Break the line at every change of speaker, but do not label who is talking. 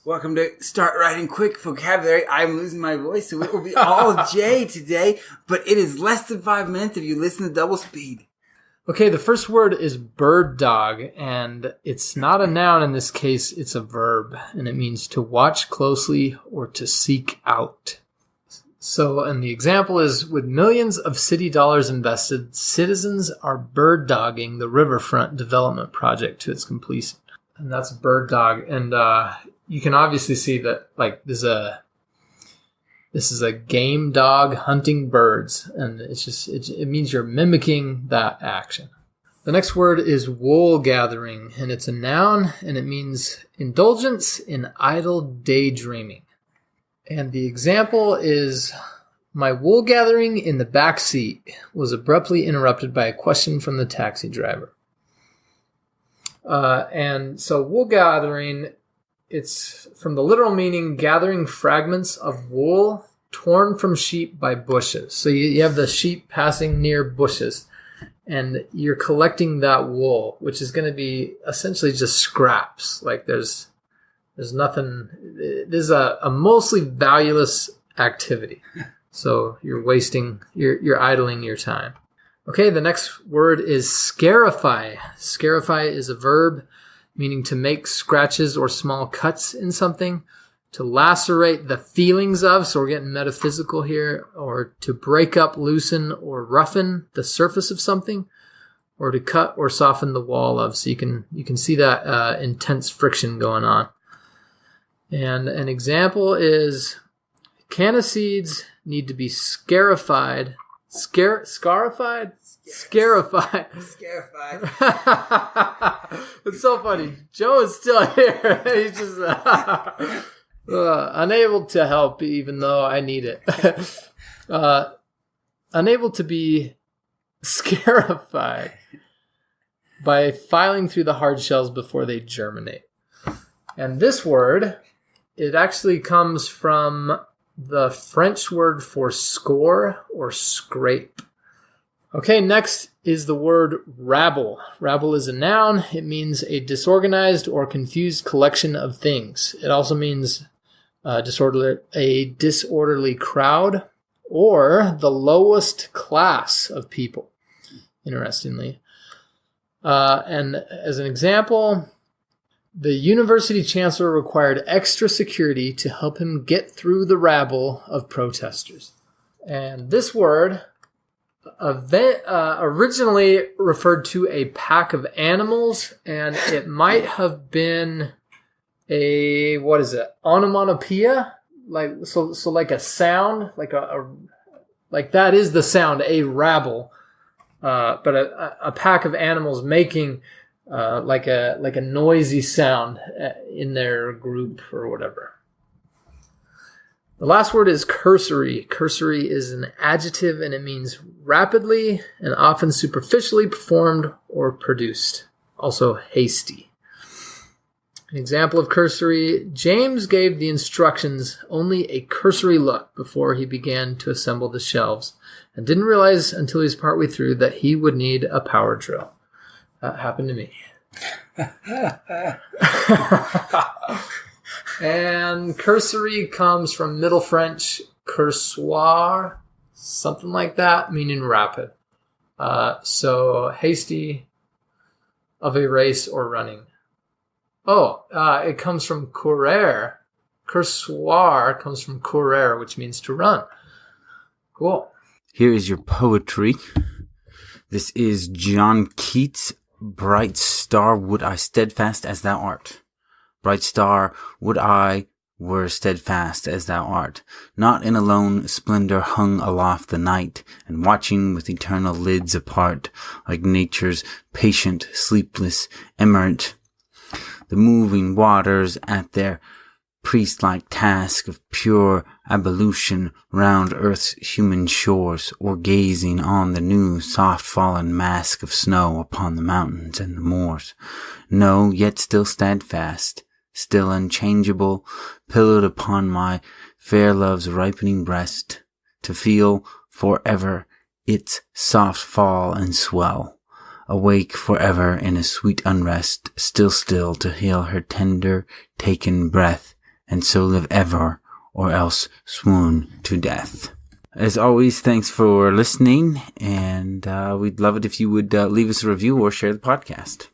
Welcome to Start Writing Quick Vocabulary. I'm losing my voice, so it will be all J today, but it is less than 5 minutes if you listen to double speed.
Okay, the first word is bird dog, and it's not a noun in this case, it's a verb, and it means to watch closely or to seek out. So, and the example is, with millions of city dollars invested, citizens are bird dogging the riverfront development project to its completion. And that's bird dog, and you can obviously see that, like, this is a game dog hunting birds, and it means you're mimicking that action. The next word is wool gathering, and it's a noun, and it means indulgence in idle daydreaming. And the example is, my wool gathering in the back seat was abruptly interrupted by a question from the taxi driver. And so wool gathering, it's from the literal meaning, gathering fragments of wool torn from sheep by bushes. So you have the sheep passing near bushes, and you're collecting that wool, which is going to be essentially just scraps. Like there's nothing. This is a mostly valueless activity. So you're idling your time. Okay, the next word is scarify. Scarify is a verb meaning to make scratches or small cuts in something, to lacerate the feelings of, so we're getting metaphysical here, or to break up, loosen, or roughen the surface of something, or to cut or soften the wall of. So you can see that intense friction going on. And an example is, canna seeds need to be scarified. Scarified. It's so funny. Joe is still here. He's just unable to help, even though I need it. Unable to be scarified by filing through the hard shells before they germinate. And this word, it actually comes from the French word for score or scrape. Okay, next is the word rabble. Rabble is a noun. It means a disorganized or confused collection of things. It also means a disorderly crowd or the lowest class of people, interestingly. And as an example, the university chancellor required extra security to help him get through the rabble of protesters. And this word originally referred to a pack of animals, and it might have been onomatopoeia, like a sound, like that is the sound, a rabble, but a pack of animals making like a noisy sound in their group or whatever. The last word is cursory. Cursory is an adjective, and it means rapidly and often superficially performed or produced. Also hasty. An example of cursory, James gave the instructions only a cursory look before he began to assemble the shelves, and didn't realize until he was partway through that he would need a power drill. That happened to me. And cursory comes from Middle French cursoir, something like that, meaning rapid. So hasty, of a race or running. It comes from courir. Cursoir comes from courir, which means to run. Cool.
Here is your poetry. This is John Keats. Bright star, would I steadfast as thou art. Bright star, would I were steadfast as thou art. Not in alone splendor hung aloft the night, and watching with eternal lids apart, like nature's patient, sleepless emirate. The moving waters at their priest-like task of pure ablution round earth's human shores, or gazing on the new soft-fallen mask of snow upon the mountains and the moors. No, yet still steadfast, still unchangeable, pillowed upon my fair love's ripening breast, to feel forever its soft fall and swell, awake forever in a sweet unrest, still to hail her tender taken breath, and so live ever, or else swoon to death. As always, thanks for listening, and we'd love it if you would leave us a review or share the podcast.